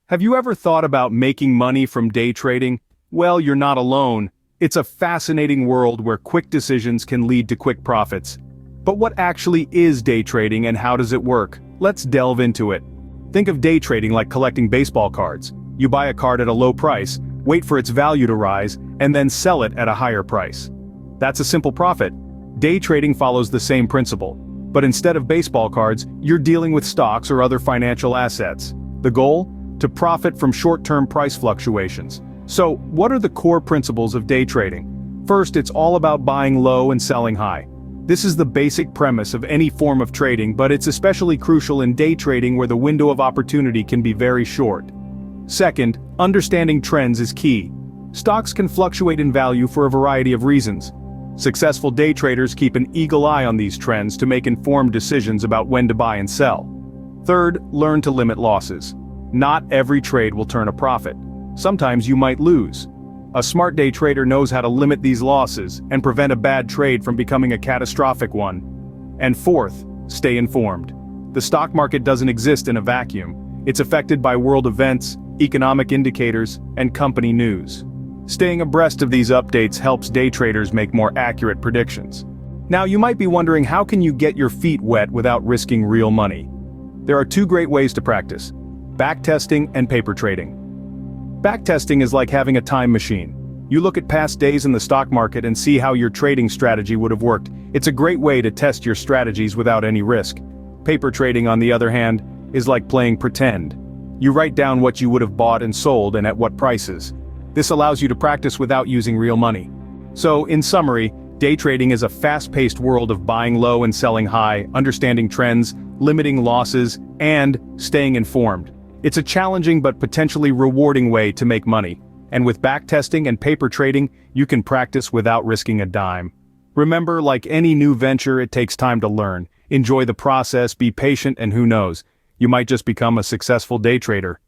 Have you ever thought about making money from day trading? Well, you're not alone. It's a fascinating world where quick decisions can lead to quick profits. But what actually is day trading and how does it work? Let's delve into it. Think of day trading like collecting baseball cards. You buy a card at a low price, wait for its value to rise, and then sell it at a higher price. That's a simple profit. Day trading follows the same principle. But instead of baseball cards, you're dealing with stocks or other financial assets. The goal? To profit from short-term price fluctuations. So, what are the core principles of day trading? First, it's all about buying low and selling high. This is the basic premise of any form of trading, but it's especially crucial in day trading where the window of opportunity can be very short. Second, understanding trends is key. Stocks can fluctuate in value for a variety of reasons. Successful day traders keep an eagle eye on these trends to make informed decisions about when to buy and sell. Third, learn to limit losses. Not every trade will turn a profit. Sometimes you might lose. A smart day trader knows how to limit these losses and prevent a bad trade from becoming a catastrophic one. And fourth, stay informed. The stock market doesn't exist in a vacuum. It's affected by world events, economic indicators, and company news. Staying abreast of these updates helps day traders make more accurate predictions. Now you might be wondering, how can you get your feet wet without risking real money? There are two great ways to practice: backtesting and paper trading. Backtesting is like having a time machine. You look at past days in the stock market and see how your trading strategy would have worked. It's a great way to test your strategies without any risk. Paper trading, on the other hand, is like playing pretend. You write down what you would have bought and sold and at what prices. This allows you to practice without using real money. So, in summary, day trading is a fast-paced world of buying low and selling high, understanding trends, limiting losses, and staying informed. It's a challenging but potentially rewarding way to make money. And with backtesting and paper trading, you can practice without risking a dime. Remember, like any new venture, it takes time to learn. Enjoy the process, be patient, and who knows, you might just become a successful day trader.